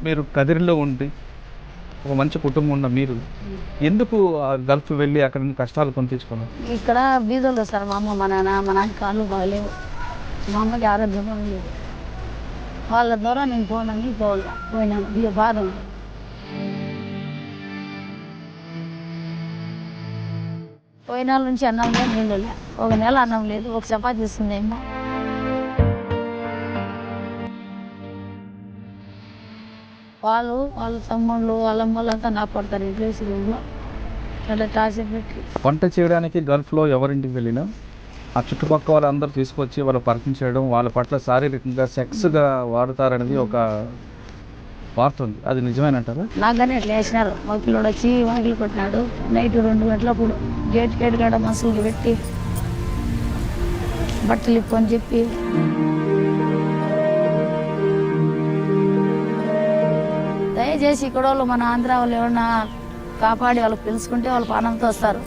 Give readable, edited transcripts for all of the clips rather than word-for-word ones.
మీరు కదిరిలో ఉండి ఒక మంచి కుటుంబం ఉన్న మీరు ఎందుకు గల్ఫ్ వెళ్ళి అక్కడ నుంచి కష్టాలు కొని తెచ్చుకున్నారు? ఇక్కడ బీదోళ్ళు సార్ మా అమ్మ మా నాన్న కాళ్ళు బాగలేవు, మా అమ్మకి ఆరోగ్యం బాగలేదు. వాళ్ళ ద్వారా నేను పోయినాను బాధ ఉంది. పోయిన నుంచి అన్నం లేదు, నీళ్ళు లేదు. ఒక నెల అన్నం లేదు, ఒక చపాతీ ఇస్తుందేమో. వాళ్ళ తమ్ముళ్ళు వాళ్ళ అమ్మలంతా నా పడతారు ఇంట్లో రూమ్లో అట్లా టార్చర్ పెట్టి. వంట చేయడానికి గల్ఫ్లో ఎవరింటికి వెళ్ళినా ఆ చుట్టుపక్కల వాళ్ళందరూ తీసుకొచ్చి వాళ్ళు పరిచయం వాళ్ళ పట్ల శారీరకంగా సెక్స్గా వాడతారనేది ఒక వార్త ఉంది. అది నిజమేనంటారా? నాకుగానే అట్లా వేసినారు. మా పిల్లడు వచ్చి వాకిలు కొట్టినాడు. నైట్ 2 గంటలప్పుడు గేట్ కాడ మనుషులకి పెట్టి బట్టలు ఇప్పని చెప్పి దయచేసి ఇక్కడ వాళ్ళు మన ఆంధ్ర వాళ్ళు ఎవరన్నా కాపాడి వాళ్ళకి పిలుచుకుంటే వాళ్ళు పానంతో వస్తారు.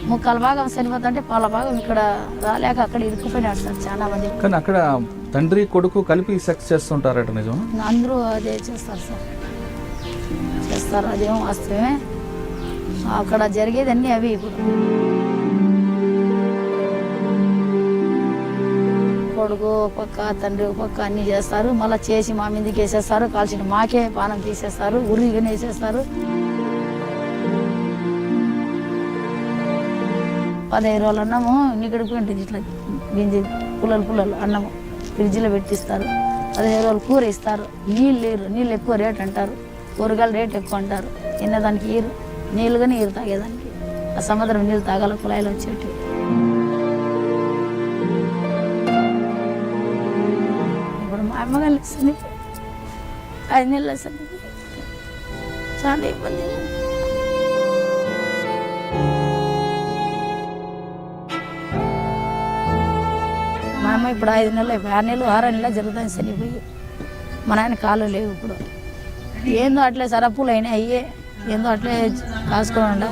ముక్కల భాగం చనిపోతుంటే పాల భాగం ఇక్కడ రాలేక అక్కడ ఇరుక్కుపోయినాడు సార్ చాలా మంది. కానీ అక్కడ తండ్రి కొడుకు కలిపి సెక్స్ చేస్తుంటారట, నిజం? అందరూ అదే చేస్తారు సార్, చేస్తారు. అదేమో వాస్తవమే. అక్కడ జరిగేది అన్నీ అవి. ఇప్పుడు కొడుకు ఒక పక్క తండ్రి ఒక పక్క అన్నీ చేస్తారు. మళ్ళీ చేసి మా మీదకి వేసేస్తారు. కాల్చిన మాకే పానం తీసేస్తారు, ఉరిగిన వేసేస్తారు. 15 రోజులు అన్నము నీకడికి ఉంటుంది. ఇట్లా గింజి పుల్లలు అన్నము ఫ్రిడ్జ్లో పెట్టిస్తారు. 15 రోజులు కూర ఇస్తారు. నీళ్ళు ఎక్కువ రేట్ అంటారు, కూరగాయల రేట్ ఎక్కువ అంటారు. తినేదానికి ఈరు, నీళ్ళుగా నీరు తాగేదానికి. ఆ సముద్రం నీళ్ళు తాగాల కుళాయిలు వచ్చేటి. ఇప్పుడు మా అమ్మగారు వస్తుంది 5 నెలలు వస్తుంది. చాలా ఇబ్బంది. మా అమ్మ ఇప్పుడు 5 నెలలు 6 నెలలు 6 నెలలు జరుగుతుంది చనిపోయి. మా నాయన కాళ్ళు లేవు. ఇప్పుడు ఏందో అట్లే సరప్పులు అయినా అయ్యే ఏందో అట్లే కాసుకోండా.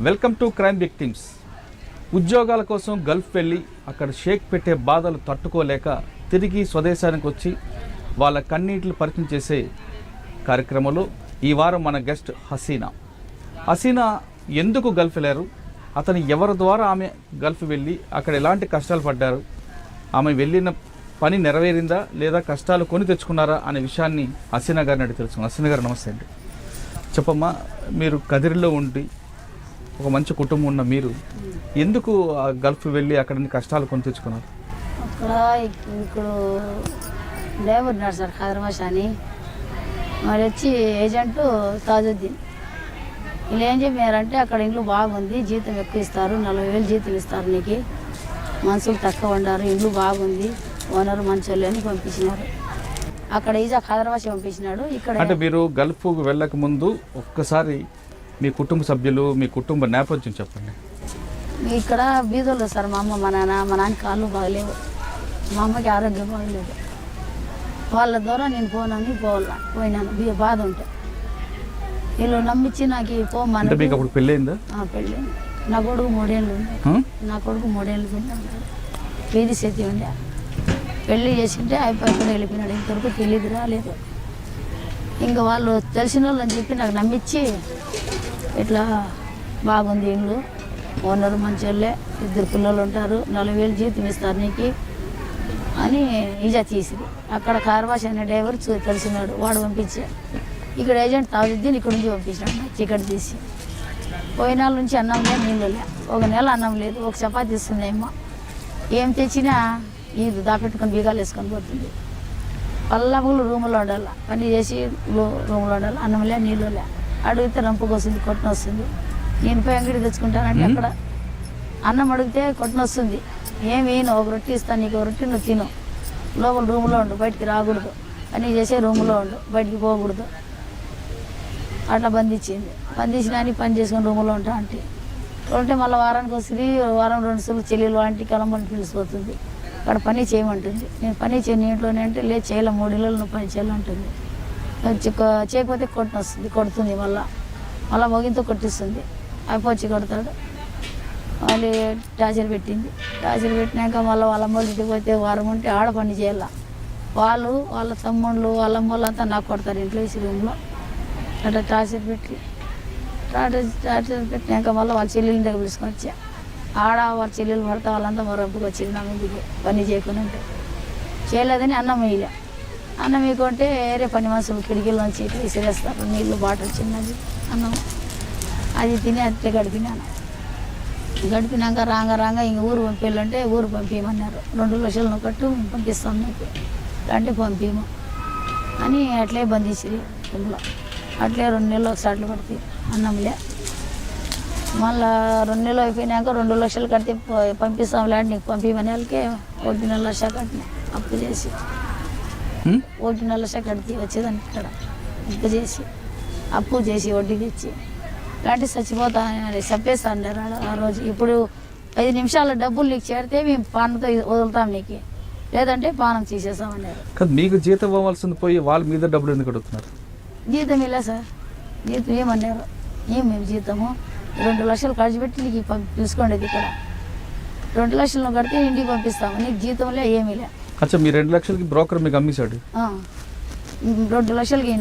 Welcome to crime victims. ఉద్యోగాల కోసం గల్ఫ్ వెళ్ళి అక్కడ షేక్ పెట్టే బాధలు తట్టుకోలేక తిరిగి స్వదేశానికి వచ్చి వాళ్ళ కన్నీటిని పరిచయం చేసే కార్యక్రమంలో ఈ వారం మన గెస్ట్ హసీనా ఎందుకు గల్ఫ్ వెళ్ళారు, అతను ఎవరి ద్వారా ఆమె గల్ఫ్ వెళ్ళి అక్కడ ఎలాంటి కష్టాలు పడ్డారు, ఆమె వెళ్ళిన పని నెరవేరిందా లేదా కష్టాలు కొని తెచ్చుకున్నారా అనే విషయాన్ని హసీనా గారిని అడిగి తెలుసుకున్నాం. హసీనా గారు నమస్తే అండి. చెప్పమ్మా, మీరు కదిరిలో ఉండి ఒక మంచి కుటుంబం ఉన్న మీరు ఎందుకు గల్ఫ్ వెళ్ళి అక్కడ కష్టాలు కొని తెచ్చుకున్నారు? అక్కడ ఇప్పుడు లేబర్ ఉన్నాడు సార్ ఖైరమాష్ అని, మరి వచ్చి ఏజెంటు తాజుద్దీన్. వీళ్ళు ఏం చెప్పారంటే అక్కడ ఇండ్లు బాగుంది, జీతం ఎక్కువ ఇస్తారు, 40,000 జీతం ఇస్తారు, నీకు మనుషులు తక్కువ ఉండారు, ఇండ్లు బాగుంది, ఓనర్ మంచోళ్ళు అని పంపించినారు. అక్కడ ఈజా ఖైరమాష్ పంపించినాడు. ఇక్కడ అంటే మీరు గల్ఫ్ వెళ్ళక ముందు ఒక్కసారి మీ కుటుంబ సభ్యులు మీ కుటుంబ నేపథ్యం చెప్పండి. ఇక్కడ బీదోళ్ళు సార్ మా అమ్మ మా నాన్న కాళ్ళు బాగలేవు, మా అమ్మకి ఆరోగ్యం బాగలేదు. వాళ్ళ ద్వారా నేను పోయినాను బాధ ఉంటే. వీళ్ళు నమ్మించి నాకు పోమని. మీకు అప్పుడు పెళ్ళయిందా? పెళ్ళి. నా కొడుకు 3 ఏళ్ళు ఉన్నాడు. వీధి స్థితి ఉండే. పెళ్ళి చేసింటే అయిపోయి వెళ్ళిపోయినాడు. ఇంతవరకు తెలియదు రాలేదు. ఇంకా వాళ్ళు తెలిసిన వాళ్ళు అని చెప్పి నాకు నమ్మించి ఇట్లా బాగుంది ఇల్లు, ఓనరు మంచోళ్ళే, 2 పిల్లలు ఉంటారు, 40,000 జీతం ఇస్తారు నీకు అని ఈజా తీసింది. అక్కడ కార్వాష్ అనే డ్రైవర్ తెలిసినాడు, వాడు పంపించాడు. ఇక్కడ ఏజెంట్ తాజుద్దీన్ ఇక్కడ నుంచి పంపించాడు నాకు టికెట్ తీసి. పోయిన నుంచి అన్నం లేదు, నీళ్ళు లే. ఒక నెల అన్నం లేదు, ఒక చపాతీ ఇస్తుందేమో. ఏం తెచ్చినా ఇది దాపెట్టుకొని బీగాలు వేసుకొని పోతుంది. పల్లములు రూములో ఉండాలి, పని చేసి రూములో ఉండాలి, అన్నం లే, నీళ్ళు లే. అడిగితే రంపుకు వస్తుంది, కొట్టన వస్తుంది. నేను పోయి అంగడి తెచ్చుకుంటానంటే అక్కడ అన్నం అడిగితే కొట్టన వస్తుంది. ఏమి ఒక రొట్టె ఇస్తాను, నీకు రొట్టె నువ్వు తిను, లోపల రూమ్లో ఉండు, బయటికి రాకూడదు, పని చేసే రూమ్లో ఉండు, బయటికి పోకూడదు. అట్లా బంధించినాని పని చేసుకుని రూమ్లో ఉంటా అంటే ఉంటే మళ్ళీ వారానికి వస్తుంది, వారం 2 సార్లు చెల్లెలు ఆంటీ కలమని పిలిచిపోతుంది, అక్కడ పని చేయమంటుంది. నేను పని చేయను ఇంట్లోనే అంటే లేదు చేయలే 3 నెలలు నువ్వు పని చేయాలంటుంది. చేయకపోతే కొడుతుంది, మళ్ళీ మొగితో కొట్టిస్తుంది. అయిపోయి కొడతాడు. వాళ్ళు టార్చర్ పెట్టినాక మళ్ళీ వాళ్ళ అమ్మ ఇంటికి పోతే వారం ఉంటే ఆడ పని చేయాల. వాళ్ళ తమ్ముళ్ళు వాళ్ళ అమ్మలు అంతా నాకు కొడతారు ఇంట్లో వేసి రూమ్లో. అట్లా టార్చర్ పెట్టినాక మళ్ళీ వాళ్ళ చెల్లెల దగ్గర పిలుచుకొని వచ్చా. వాళ్ళ చెల్లెలు పడితే వాళ్ళంతా మరొప్పుకు వచ్చింది నా మీదకి పని చేయకుండా ఉంటే. చేయలేదని అన్నం వేయలే. అన్నం వేయకుంటే వేరే పని మనుషులు కిటికీల నుంచి ఇట్లా విసిరేస్తారు, నీళ్ళు బాటిల్ చిన్నది అన్నం. అది తిని అట్లే గడిపినాక రాగా ఇంక ఊరు పంపించాలంటే ఊరు పంపించమన్నారు. 2 లక్షలు నువ్వు కట్టు పంపిస్తాం నీకు అంటే పంపించము అని అట్లే బంధించి రూమ్లో. అట్లే 2 నెలలు ఒకసారి పడుతుంది అన్నంలే. మళ్ళా 2 నెలలు అయిపోయినాక 2 లక్షలు కడితే పంపిస్తాంలే అంటే నీకు పంపించమని వాళ్ళకే 1.5 లక్ష కట్టిన అప్పు చేసి 1.5 లక్ష కడితే వచ్చేదాన్ని ఇక్కడ అప్పు చేసి వడ్డీకి ఇచ్చి ఇలాంటి చచ్చిపోతా చంపేస్తా అన్నారు ఆ రోజు. ఇప్పుడు 5 నిమిషాల డబ్బులు నీకు చేరితే మేము పానంతో వదులుతాం నీకు, లేదంటే పానం తీసేస్తామన్నారు. మీకు జీతం ఇవ్వాల్సింది పోయి వాళ్ళ మీద డబ్బులు ఎందుకు అడుగుతున్నారు? జీతం ఇలా సార్, జీతం ఏమన్నారు మేము జీతము 2 లక్షలు ఖర్చు పెట్టి నీకు పిలుచుకోండి ఇక్కడ 2 లక్షలు కడితే ఇంటికి పంపిస్తాము, నీకు జీతంలే ఏమీ లే. అచ్చా మీ 2 లక్షలకి బ్రోకర్ మీకు అమ్మేశాడు? 2 లక్షలకి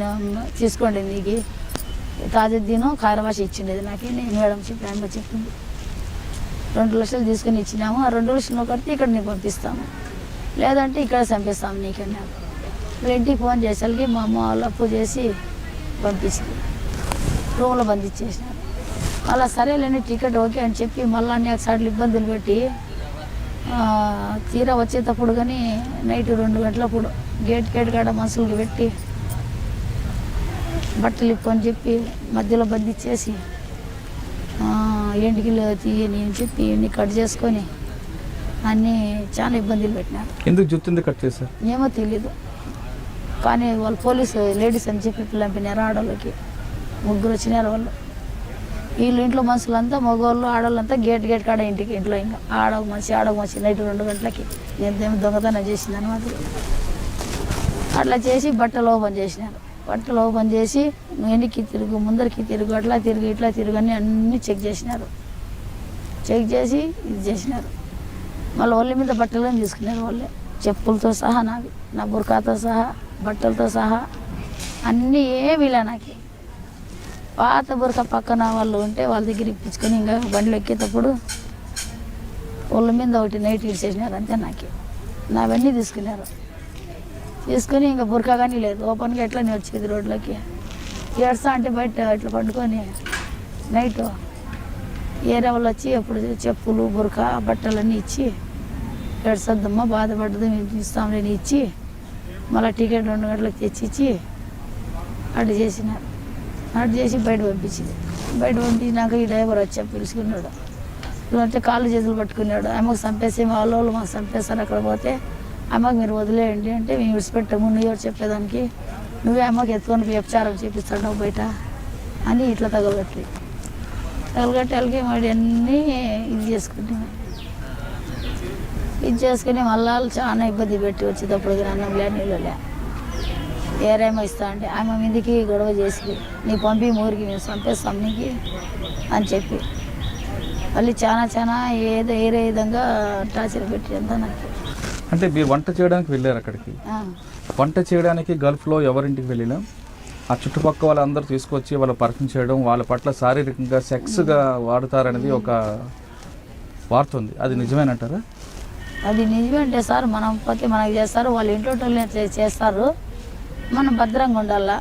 తీసుకోండి నీకు తాజద్దీను కారవాసి ఇచ్చిండేది నాకు. నేను మేడం చెప్పింది 2 లక్షలు తీసుకుని ఇచ్చినాము. ఆ 2 లక్షలు కడితే ఇక్కడ నీకు పంపిస్తాము, లేదంటే ఇక్కడ చంపిస్తాము నీకన్నాను. ఇంటికి ఫోన్ చేసేసరికి మా అమ్మ వాళ్ళు అప్పు చేసి పంపించింది, రూమ్లో బంధించేసినారు. అలా సరేలేని టికెట్ ఓకే అని చెప్పి మళ్ళీ అనేక సార్లు ఇబ్బందులు పెట్టి తీరా వచ్చేటప్పుడు కానీ నైట్ 2 గంటలప్పుడు గేట్ కాడ మనుషులకి పెట్టి బట్టలు ఇప్పని చెప్పి మధ్యలో బంధించేసి ఎంటికిలో తీయని అని చెప్పి ఇవన్నీ కట్ చేసుకొని అన్నీ చాలా ఇబ్బందులు పెట్టినారు. ఎందుకు జుట్టు కట్ చేశారు ఏమో తెలీదు, కానీ వాళ్ళు పోలీసు లేడీస్ అని చెప్పి పంపినారు. ఆడవాళ్ళకి 3 వచ్చినారు వాళ్ళు. వీళ్ళు ఇంట్లో మనుషులంతా మగవాళ్ళు ఆడవాళ్ళంతా గేట్ కాడ ఇంట్లో ఇంకా ఆడవ మనిషి నైట్ 2 గంటలకి నేను దొంగతనం చేసింది అనమాట. అట్లా చేసి బట్టలు ఓపెన్ చేసి వెనక్కి తిరుగు ముందరికి తిరుగు అట్లా తిరుగు ఇట్లా తిరుగు అని అన్నీ చెక్ చేసినారు. చెక్ చేసి ఇది చేసినారు. మళ్ళీ వాళ్ళ మీద బట్టలను తీసుకున్నారు వాళ్ళే, చెప్పులతో సహా నా బుర్కాతో సహా బట్టలతో సహా అన్నీ ఏమిలే. నాకు పాత బురక పక్కన వాళ్ళు ఉంటే వాళ్ళ దగ్గర ఇప్పించుకొని ఇంకా బండ్లు ఎక్కేటప్పుడు వాళ్ళ మీద ఒకటి నైట్ ఇచ్చేసినారు అంతే. నావన్నీ తీసుకుని ఇంకా బురకా కానీ లేదు, ఓపెన్గా ఎట్లా వచ్చేది రోడ్లోకి ఏడ్స్తా అంటే బయట ఇట్లా పండుకొని నైట్ ఏరే వాళ్ళు వచ్చి ఎప్పుడు చెప్పులు బురకా బట్టలన్నీ ఇచ్చి ఏడ్సద్దమ్మా బాధపడ్డదు మేము ఇస్తాంలేని ఇచ్చి మళ్ళీ టికెట్ 2 గంటలకు తెచ్చిచ్చి అటు చేసినారు. అటు చేసి బయట పంపించినాక ఈ డ్రైవర్ వచ్చా పిలుచుకున్నాడు. అంటే కాళ్ళు చేతులు పట్టుకున్నాడు. ఆమెకు చంపేసి మా వాళ్ళు మాకు చంపేస్తారు అక్కడ పోతే అమ్మకి మీరు వదిలేయండి అంటే మేము విడిచిపెట్టాము, నువ్వు ఎవరు చెప్పేదానికి నువ్వే అమ్మకి ఎత్తుకొని వ్యభిచారం చేపిస్తాడు బయట అని ఇట్లా తగలగట్టి వాళ్ళకి మరి అన్నీ ఇది చేసుకుని మళ్ళా చాలా ఇబ్బంది పెట్టి వచ్చేటప్పుడు అన్నంలే నీళ్ళలే ఏరేమో ఇస్తా అంటే ఆమె మీదకి గొడవ చేసి నీ పంపి ఊరికి మేము చంపేస్తాం నీకు అని చెప్పి మళ్ళీ చాలా ఏరే విధంగా టార్చర్ పెట్టి అంతా నాకు. అంటే మీరు వంట చేయడానికి వెళ్ళారు అక్కడికి, వంట చేయడానికి గల్ఫ్లో ఎవరింటికి వెళ్ళినా ఆ చుట్టుపక్కల వాళ్ళందరూ తీసుకొచ్చి వాళ్ళు పరిచయం చేయడం, వాళ్ళ పట్ల శారీరకంగా సెక్స్గా వాడుతారనేది ఒక వార్త ఉంది, అది నిజమేనంటారా? అది నిజమే అంటే సార్ మనం పోతే మనకి చేస్తారు, వాళ్ళు ఇంట్లో చేస్తారు, మనం భద్రంగా ఉండాలా.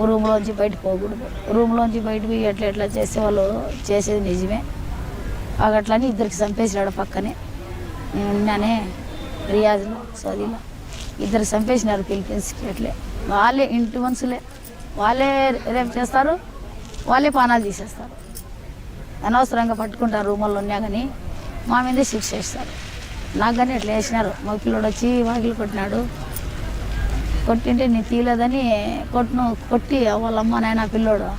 రూమ్లోంచి బయటకు పోకూడదు, రూమ్లోంచి బయటకు పోయి ఎట్లా చేసే వాళ్ళు చేసేది నిజమే. అట్లని 2 చంపేసినాడు పక్కనే నేనే రియాజ్లో సౌదీలో 2 చంపేసినారు ఫిలిపీన్స్కి. అట్లే వాళ్ళే ఇంటి మనుషులే, వాళ్ళే రేపు చేస్తారు, వాళ్ళే పానాలు తీసేస్తారు. అనవసరంగా పట్టుకుంటారు రూముల్లో ఉన్నా కానీ మా మీదే శిక్ష చేస్తారు. నాకు కానీ అట్లా వేసినారు. మా పిల్లోడు వచ్చి వాకిలు కొట్టినాడు, కొట్టింటే నేను తీయలేదని కొట్టి వాళ్ళ అమ్మ నాయన పిల్లోడు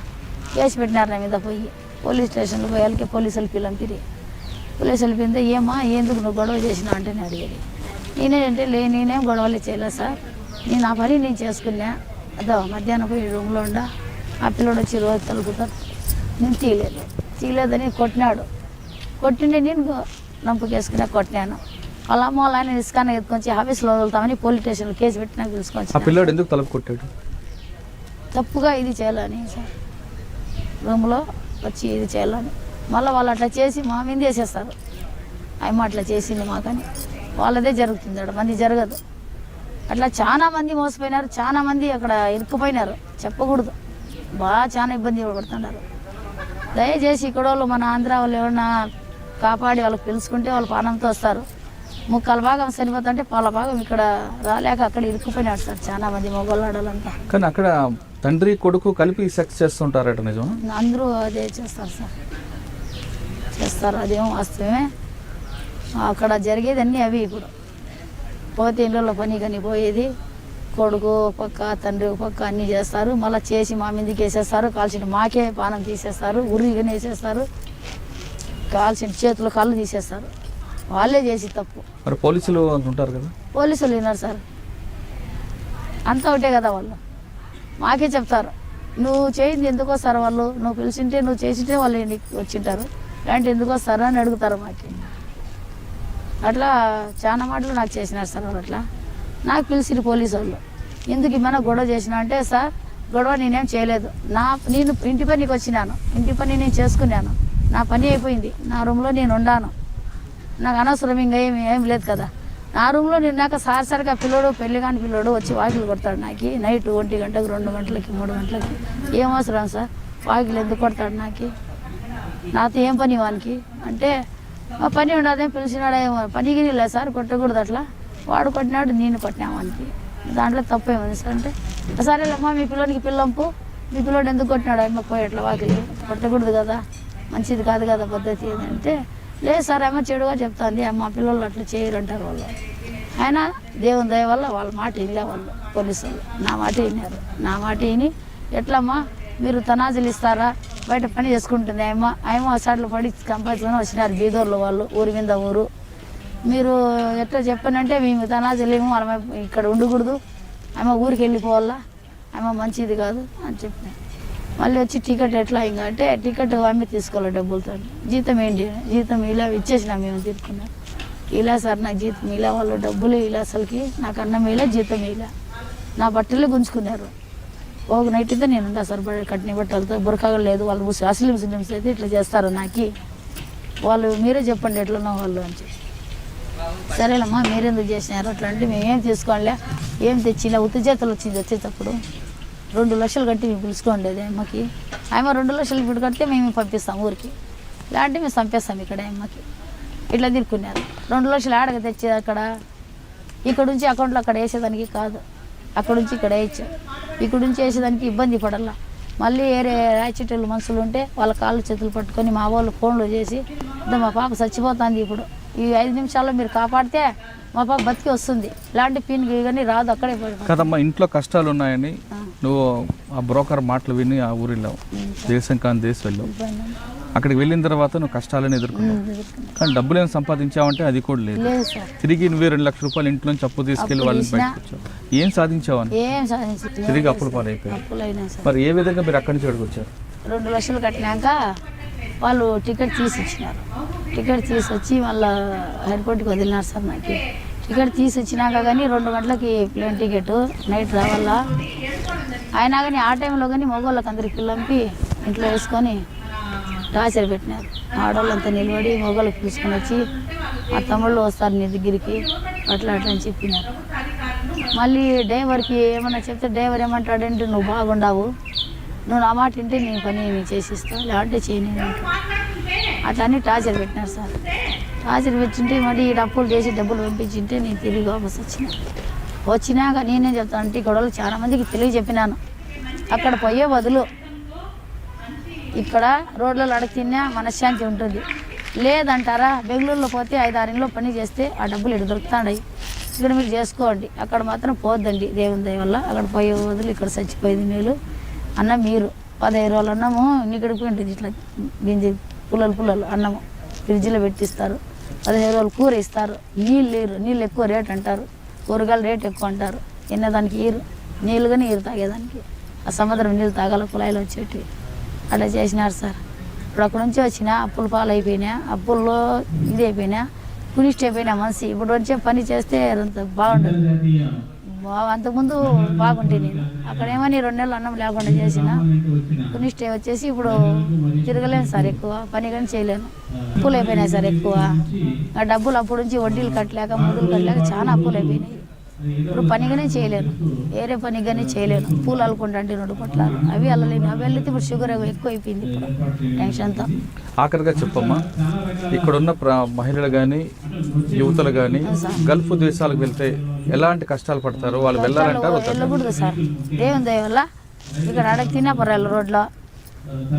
కేసు పెట్టినారు నా మీద పోయి పోలీస్ స్టేషన్లో పోయి వాళ్ళకి పోలీసులు పిల్లంపిరి పోలీసులు పిలిస్తే ఏమా ఎందుకు నువ్వు గొడవ చేసినా అంటే నేను అడిగేది నేనేంటే నేనేం గొడవలు చేయలేదు సార్ నేను ఆ పని నేను చేసుకున్నా అదో మధ్యాహ్నం పోయి రూమ్లో ఉండా ఆ పిల్లోడు వచ్చి రోజు తలుపుతారు నేను తీయలేదని కొట్టిండే నేను నంపుకేసుకున్నా కొట్టినాను వాళ్ళ అమ్మ వాళ్ళ ఆయన ఇసుకాన ఎత్తుకొచ్చి ఆఫీస్లో వదులుతామని పోలీస్ స్టేషన్లో కేసు పెట్టి నాకు ఆ పిల్లోడు ఎందుకు తలుపు కొట్టాడు తప్పుగా ఇది చేయాలని సార్ రూమ్లో వచ్చి ఇది చేయాలని మళ్ళీ వాళ్ళు అట్లా చేసి మా మీద వేసేస్తారు అమ్మ అట్లా చేసింది మాకని వాళ్ళదే జరుగుతుంది అక్కడ మంది జరగదు అట్లా చాలా మంది మోసపోయినారు చాలా మంది అక్కడ ఇరుక్కుపోయినారు చెప్పకూడదు బాగా చాలా ఇబ్బంది పడుతున్నారు దయచేసి ఇక్కడ వాళ్ళు మన ఆంధ్ర వాళ్ళు ఎవరన్నా కాపాడి వాళ్ళకి పిలుచుకుంటే వాళ్ళు పానంతో వస్తారు ముక్కల భాగం చనిపోతుంటే పాల భాగం ఇక్కడ రాలేక అక్కడ ఇరుక్కుపోయినాడు సార్ చాలా మంది మొగోళ్ళాడాలంతా కానీ అక్కడ తండ్రి కొడుకు కలిపి సెక్స్ చేస్తుంటారట నిజం అందరూ అదే చేస్తారు సార్ చేస్తారు అదేమో వాస్తవమే అక్కడ జరిగేది అన్నీ అవి ఇప్పుడు పోతే ఇంట్లో పని కానీ పోయేది కొడుకు ఒక పక్క తండ్రి ఒక పక్క అన్నీ చేస్తారు మళ్ళీ చేసి మా మీదకి వేసేస్తారు కాల్చిన మాకే పానం తీసేస్తారు ఉరిగానే వేసేస్తారు కాల్చిన చేతులు కళ్ళు తీసేస్తారు వాళ్ళే చేసి తప్పు మరి పోలీసులు ఉంటారు కదా పోలీసులు విన్నారు సార్ అంతా ఒకటే కదా వాళ్ళు మాకే చెప్తారు నువ్వు చేయింది ఎందుకు వస్తారు వాళ్ళు నువ్వు పిలిచింటే నువ్వు చేసింటే వాళ్ళు వచ్చింటారు ఇలాంటి ఎందుకు వస్తారు అని అడుగుతారు మాకి అట్లా చాలా మాటలు నాకు చేసినారు సార్ వాళ్ళు అట్లా నాకు పిలిచిరు పోలీసు వాళ్ళు ఎందుకు ఏమైనా గొడవ చేసినా అంటే సార్ గొడవ నేనేం చేయలేదు నేను ఇంటి పనికి వచ్చినాను ఇంటి పని నేను చేసుకున్నాను నా పని అయిపోయింది నా రూమ్లో నేను ఉండాను నాకు అనవసరం ఇంకా ఏం లేదు కదా నా రూమ్లో నేను నాకు సారిసరిగా పిల్లోడు పెళ్లి కాని పిల్లోడు వచ్చి వాకిలు కొడతాడు నాకు నైట్ 1 గంటకు 2 గంటలకి 3 గంటలకి ఏం అవసరం సార్ వాకిలు ఎందుకు కొడతాడు నాకు నాతో ఏం పని వానికి అంటే ఆ పని ఉండదేం పిలిచినాడేమో పనికి లేదు సార్ కొట్టకూడదు అట్లా వాడు కొట్టినాడు నేను కొట్టినా వానికి దాంట్లో తప్పు ఏముంది సార్ అంటే సరేలేమ్మా మీ పిల్లోనికి పిల్లంపు మీ పిల్లోడు ఎందుకు కొట్టినాడు అమ్మ పోయి అట్లా వాకిలి కొట్టకూడదు కదా మంచిది కాదు కదా పద్ధతి ఏదంటే లేదు సార్ అమ్మ చెడుగా చెప్తాంది అమ్మ పిల్లలు అట్లా చేయరంటారు వాళ్ళు అయినా దేవుని దయ వల్ల వాళ్ళ మాట వినలే వాళ్ళు పోలీసులు నా మాట విన్నారు నా మాట విని ఎట్లమ్మా మీరు తనాజులు ఇస్తారా బయట పని చేసుకుంటుంది ఆయమ్మ అసాట్లు పడి సంపాదించుకొని వచ్చినారు బీదోర్లు వాళ్ళు ఊరి మీద ఊరు మీరు ఎట్లా చెప్పానంటే మేము తనాజులేమో వాళ్ళ ఇక్కడ ఉండకూడదు ఆమె ఊరికి వెళ్ళిపోవాలా ఆమె మంచిది కాదు అని చెప్పిన మళ్ళీ వచ్చి టికెట్ ఎట్లా ఇంకా అంటే టికెట్ ఆమె తీసుకోవాలి డబ్బులతో జీతం ఏంటి జీతం ఇలా ఇచ్చేసినా మేము తీసుకున్నాం ఇలా సార్ నాకు జీతం ఇలా వాళ్ళు డబ్బులు ఇలా అసలుకి నాకు అన్నం ఇలా జీతం ఇలా నా బట్టలు గుంజుకున్నారు ఒక నైట్ అయితే నేను ఉంటా సార్ కట్టిన బట్టలతో బురకాగా లేదు వాళ్ళు అసలు ముస్లిమ్స్ అయితే ఇట్లా చేస్తారు నాకు వాళ్ళు మీరే చెప్పండి ఎట్లన్నా వాళ్ళు అని చెప్పి సరేలమ్మా మీరెందుకు చేసినారు అట్లా అంటే మేమేం తీసుకోవాలే ఏం తెచ్చినా ఉత్తి చేతలు వచ్చింది వచ్చేటప్పుడు 2 లక్షలు కట్టి మేము పిలుచుకోండి అమ్మకి ఆమె 2 లక్షలు ఇప్పుడు కడితే మేము పంపిస్తాం ఊరికి ఇలాంటి మేము చంపేస్తాం ఇక్కడ అమ్మకి ఇట్లా తిరుక్కున్నారు 2 లక్షలు ఆడక తెచ్చేది అక్కడ ఇక్కడ నుంచి అకౌంట్లో అక్కడ వేసేదానికి కాదు అక్కడ నుంచి ఇక్కడ వేయచ్చు ఇక్కడ నుంచి వేసేదానికి ఇబ్బంది పడాల మళ్ళీ వేరే రాయిచెట్టెళ్ళు మనుషులు ఉంటే వాళ్ళ కాళ్ళు చేతులు పట్టుకొని మా వాళ్ళు ఫోన్లో చేసి మా పాప చచ్చిపోతుంది ఇప్పుడు ఈ 5 నిమిషాల్లో మీరు కాపాడితే మా పాప బతికి వస్తుంది ఇలాంటి పిన్ కానీ రాదు అక్కడే కదమ్మా ఇంట్లో కష్టాలు ఉన్నాయని నువ్వు ఆ బ్రోకర్ మాటలు విని ఆ ఊరిలో దేశం కాని దేశం వెళ్ళావు అక్కడికి వెళ్ళిన తర్వాత నువ్వు కష్టాలను ఎదుర్కొన్నావు కానీ డబ్బులు ఏమైనా సంపాదించావంటే అది కూడా లేదు తిరిగి నువ్వే 2 లక్షల రూపాయలు ఇంట్లో నుంచి అప్పు తీసుకెళ్ళి వాళ్ళని బయటకు వచ్చావు ఏం సాధించావని తిరిగి అప్పులు పాలైపోయావు మరి ఏ విధంగా మీరు అక్కడి నుంచి వచ్చారు 2 లక్షలు కట్టినాక వాళ్ళు టికెట్ తీసి ఇచ్చినారు టికెట్ తీసి వచ్చి మళ్ళీ ఎయిర్పోర్ట్కి వదిలినారు సార్ నాకు టికెట్ తీసి వచ్చినాక కానీ 2 గంటలకి ప్లేన్ టికెట్ నైట్ రావాలా అయినా కానీ ఆ టైంలో కానీ మగవాళ్ళకి అందరికి పిల్లంపి ఇంట్లో వేసుకొని టార్చర్ పెట్టినారు ఆడవాళ్ళంతా నిలబడి మగవాళ్ళకి పిలుచుకొని వచ్చి మా తమ్ముళ్ళు వస్తారు నీ దగ్గరికి అట్లా అట్లా అని చెప్పినారు మళ్ళీ డ్రైవర్కి ఏమన్నా చెప్తే డ్రైవర్ ఏమంటాడంటే నువ్వు బాగుండావు నువ్వు నా మాట వింటే నేను పని నేను చేసిస్తాను లేదంటే చేయను అట్లా అని టార్చర్ పెట్టినారు సార్ టార్చర్ పెట్టింటే మళ్ళీ అప్పులు చేసి డబ్బులు పంపించింటే నేను తిరిగి వాపస్ వచ్చినాక నేనేం చెప్తాను అంటే ఇక్కడ వాళ్ళు చాలా మందికి తెలియ చెప్పినాను అక్కడ పోయే బదులు ఇక్కడ రోడ్లలో అడగ తిన్నా మనశ్శాంతి ఉంటుంది లేదంటారా బెంగళూరులో పోతే 5-6 ఏళ్ళలో పని చేస్తే ఆ డబ్బులు ఇక్కడ దొరుకుతాయి ఇక్కడ మీరు చేసుకోండి, అక్కడ మాత్రం పోద్దండి దేవుని దయ వల్ల. అక్కడ పోయే వదిలి ఇక్కడ చచ్చిపోయేది మేలు అన్న. మీరు 15 రోజులు అన్నము నీకడికి ఉంటుంది, ఇట్లా గింజ పుల్లలు అన్నము ఫ్రిడ్జ్లో పెట్టిస్తారు. 15 రోజులు కూర ఇస్తారు. నీళ్ళు లేరు, నీళ్ళు ఎక్కువ రేట్ అంటారు, కూరగాయలు రేట్ ఎక్కువ అంటారు. దానికి నీళ్ళు కానీ నీరు తాగేదానికి ఆ సముద్రం నీళ్ళు తాగాల, కుళాయిలు వచ్చేటి అట్లా చేసినారు సార్. ఇప్పుడు అక్కడ నుంచి వచ్చిన అప్పులు పాలు అయిపోయినా, అప్పుల్లో ఇది అయిపోయినా, కునిష్టి అయిపోయినా మనిషి. ఇప్పుడు వచ్చే పని చేస్తే అంత బాగుంటుంది. అంతకుముందు బాగుంటే నేను అక్కడేమని 2 నెలలు అన్నం లేకుండా చేసిన కునిష్టి వచ్చేసి ఇప్పుడు తిరగలేను సార్, ఎక్కువ పని కానీ చేయలేను. అప్పులు అయిపోయినాయి సార్ ఎక్కువ. ఆ డబ్బులు అప్పుడు నుంచి వడ్డీలు కట్టలేక మందులు కట్టలేక చాలా అప్పులు అయిపోయినాయి. ఇప్పుడు పనిగానే చేయలేను, వేరే పనిగానే చేయలేను. పూలు అల్లుకుంటే 2 పొట్లాలు అవి అల్లలేను. అవి వెళ్తే ఇప్పుడు షుగర్ ఎక్కువ అయిపోయింది ఇప్పుడు టెన్షన్తో. ఆఖరిగా చెప్పమ్మా, ఇక్కడున్న మహిళలు కానీ యువతలు కానీ గల్ఫ్ దేశాలకు వెళ్తే ఎలాంటి కష్టాలు పడతారు? వాళ్ళు వెళ్ళాలంటారు వెళ్ళకూడదు సార్. దేవుని దయ వల్ల ఇక్కడ అడగ తినేపరాలి రోడ్లో.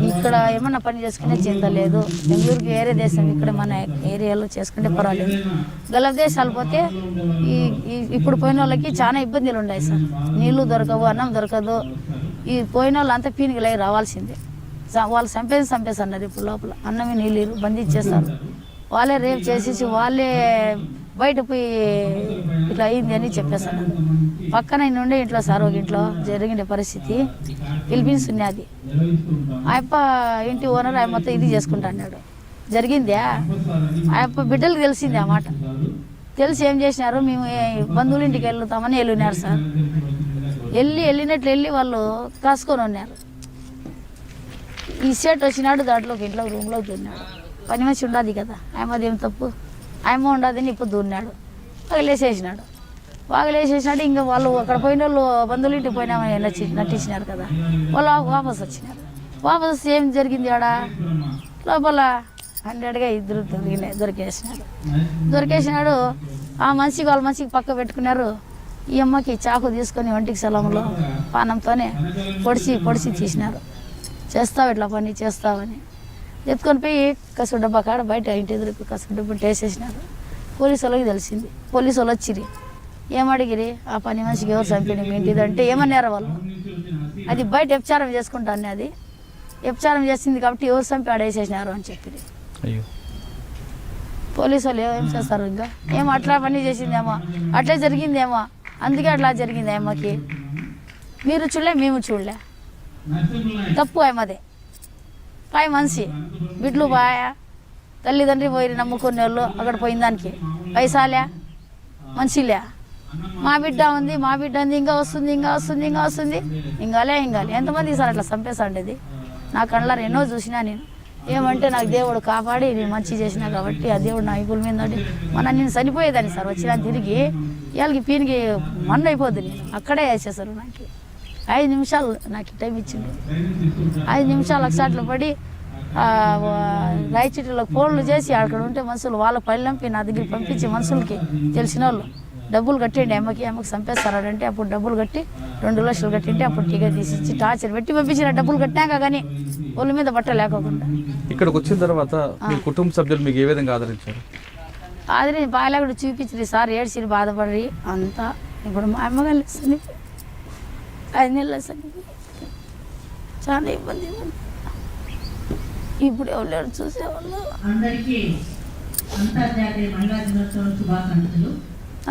ఇక్కడ ఏమన్నా పని చేసుకునే చింత లేదు. బెంగళూరుకి వేరే దేశం, ఇక్కడ మన ఏరియాలో చేసుకుంటే పర్వాలేదు. గల్ఫ్ దేశాలు పోతే ఇప్పుడు పోయిన వాళ్ళకి చాలా ఇబ్బందులు ఉన్నాయి సార్. నీళ్లు దొరకవు, అన్నం దొరకదు. ఈ పోయిన వాళ్ళు అంతా పీనికి లై రావాల్సిందే. వాళ్ళు చంపేసన్నారు ఇప్పుడు లోపల. అన్నమే నీళ్ళు బంధించేస్తారు. వాళ్ళే రేపు చేసేసి వాళ్ళే బయట పోయి ఇట్లా అయింది అని చెప్పేస్తాను. పక్కన ఉండే ఇంట్లో సార్, ఒక ఇంట్లో జరిగిన పరిస్థితి ఫిలిపీన్స్ ఉన్నది. ఆయప్ప ఇంటి ఓనర్ ఆయన మొత్తం ఇది చేసుకుంటా అన్నాడు. జరిగిందే ఆయప్ప బిడ్డలకు తెలిసింది ఆ మాట. తెలిసి ఏం చేసినారు, మేము బంధువుల ఇంటికి వెళ్తామని వెళ్ళినారు సార్. వెళ్ళినట్లు వాళ్ళు కాసుకొని ఉన్నారు. ఈ సెట్ వచ్చినాడు, దాంట్లోకి ఇంట్లో రూమ్లోకి దూరినాడు. పని మనిషి ఉండదు కదా, ఆయమది ఏం తప్పు, ఆయమ్మ ఉండదని ఇప్పుడు దూరినాడు. వాగలేసేసినాడు. ఇంకా వాళ్ళు అక్కడ పోయిన వాళ్ళు బంధువుల ఇంటికి పోయినామని నటించినారు కదా, వాళ్ళు వాపస్ వచ్చినారు. వాపస్ వస్తే ఏం జరిగింది ఆడ లోపల 100గా 2 దొరికేసినాడు. ఆ మనిషికి వాళ్ళ మనిషికి పక్క పెట్టుకున్నారు. ఈ అమ్మకి చాకు తీసుకొని ఒంటికి సెలంలో పానంతోనే పొడిచి తీసినారు. చేస్తావు ఇట్లా పని చేస్తావని ఎత్తుకొని పోయి కసుడు డబ్బా కాడ బయట ఇంటి ఎదురుకు కసుడు డబ్బా వేసేసినారు. పోలీసు వాళ్ళకి తెలిసింది. పోలీసు వాళ్ళు వచ్చిరి, ఏమడిగిరి, ఆ పని మనిషికి ఎవరు చంపిన మీ ఇంటిది అంటే ఏమన్నారు వాళ్ళు. అది బయట వ్యభిచారం చేసుకుంటాను, అది వ్యభిచారం చేసింది కాబట్టి ఎవరు చంపి ఆడేసేసినారు అని చెప్పి. పోలీసు వాళ్ళు ఏం చేస్తారు, ఇంకా ఏమో అట్లా పని చేసిందేమో, అట్లే జరిగిందేమో, అందుకే అట్లా జరిగింది అమ్మకి. మీరు చూడలే, మేము చూడలే, తప్పు అమ్మదే. పై మనిషి బిడ్లు బాయా, తల్లిదండ్రి పోయి నమ్ముకునే వాళ్ళు అక్కడ పోయిన దానికి పైసాలే, మనిషిలే. మా బిడ్డ ఉంది ఇంకా వస్తుంది ఇంకాలే ఎంతమంది సార్ అట్లా చంపేసాండేది. నా కళ్ళారు ఎన్నో చూసినా నేను. ఏమంటే నాకు దేవుడు కాపాడి నేను మంచి చేసినా కాబట్టి ఆ దేవుడు నా ఇపుల మీద నేను చనిపోయేదాన్ని సార్. వచ్చినా తిరిగి వీళ్ళకి పీనికి మన్ను అయిపోద్ది. నేను అక్కడే వేసేసారు. నాకు 5 నిమిషాలు నాకు టైం ఇచ్చింది. 5 నిమిషాలు అక్షాట్లు పడి రాయిచీట్లకు ఫోన్లు చేసి అక్కడ ఉంటే మనుషులు వాళ్ళ పళ్ళంపి నా దగ్గర పంపించి మనుషులకి తెలిసిన వాళ్ళు డబ్బులు కట్టండి అమ్మకి చంపేస్తారంటే అప్పుడు డబ్బులు కట్టి 2 లక్షలు కట్టింటే అప్పుడు టికెట్ తీసిచ్చి టార్చర్ పెట్టి పంపించిన. డబ్బులు కట్టాక కానీ వాళ్ళ మీద బట్ట లేకోకుండా. ఇక్కడికి వచ్చిన తర్వాత మీ కుటుంబ సభ్యులు మీకు ఏ విధంగా ఆదరించారు? బాగా కూడా చూపించారు సార్, ఏడ్చి బాధపడి అంతా. ఇప్పుడు మా అమ్మగారు 5 నెలలు చాలా ఇబ్బంది. ఇప్పుడు ఎవరు చూసేవాళ్ళు.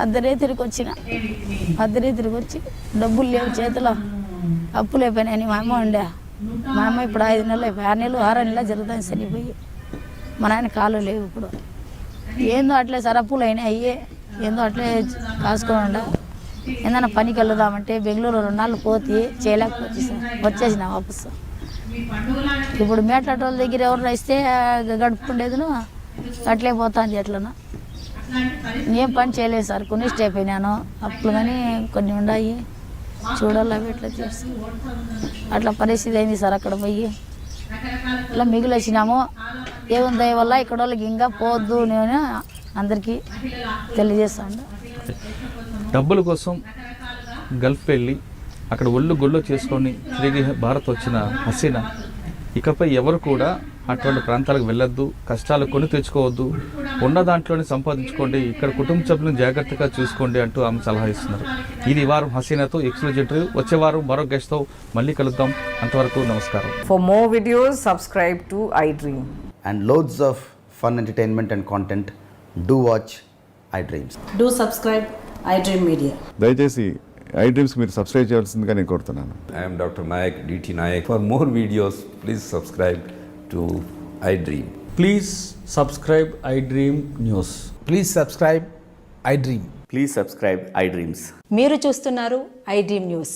అర్ధరేతిరికి వచ్చి డబ్బులు లేవు చేతిలో, అప్పులు అయిపోయినాయని మా అమ్మ ఉండే. మా అమ్మ ఇప్పుడు 5 నెలలు అయిపోయి 6 నెలలు 6 నెలలు జరుగుతాయి చనిపోయి. మా నాయన కాళ్ళు లేవు ఇప్పుడు. ఏందో అట్లే సార్ అప్పులు అయినాయి, ఏందో అట్లే కాసుకోండా. ఏదైనా పనికి వెళ్దామంటే బెంగళూరు 2 నాళ్ళు పోతే చేయలేకపోతే సార్ వచ్చేసిన వాపసు. ఇప్పుడు మేట్లాటోళ్ళ దగ్గర ఎవరు ఇస్తే గడుపుకుండేదిను అట్లే పోతాంది. ఎట్లనో ఏం పని చేయలేదు సార్, కొనిష్ట అయిపోయినాను. అప్పులు కానీ కొన్ని ఉన్నాయి, చూడాలి అవి ఎట్లా చేసి అట్లా పరిస్థితి అయింది సార్. అక్కడ పోయి ఇట్లా మిగిలిచ్చినాము. దేవుని దయ వల్ల ఇక్కడ వాళ్ళకి ఇంకా పోవద్దు నేను అందరికీ తెలియజేస్తాను. డబ్బుల కోసం గల్ఫ్ వెళ్ళి అక్కడ ఒళ్ళు గొళ్ళు చేసుకొని తిరిగి భారత్ వచ్చిన హసీనా ఇకపై ఎవరు కూడా అటువంటి ప్రాంతాలకు వెళ్ళొద్దు, కష్టాలు కొని తెచ్చుకోవద్దు, ఉన్న దాంట్లోనే సంపాదించుకోండి, ఇక్కడ కుటుంబ సభ్యులను జాగ్రత్తగా చూసుకోండి అంటూ ఆమె సలహా ఇస్తున్నారు. ఇది ఈ వారం హసీనాతో ఎక్స్క్లూజివ్ ఇంటర్వ్యూ. వచ్చే వారం మరో గెస్ట్తో మళ్ళీ కలుద్దాం. అంతవరకు నమస్కారం. For more videos, subscribe to iDream. And loads of fun entertainment and content, do watch iDreams. Do subscribe iDream Media. దయచేసి iDreams మీరు సబ్స్క్రైబ్ చేయాల్సిందిగా నేను కోరుతున్నాను. I am Dr. Nayak, DT Nayak. For more videos, please subscribe to iDream. Please subscribe iDream News. Please subscribe iDream. Please subscribe iDreams. మీరు చూస్తున్నారు iDream News.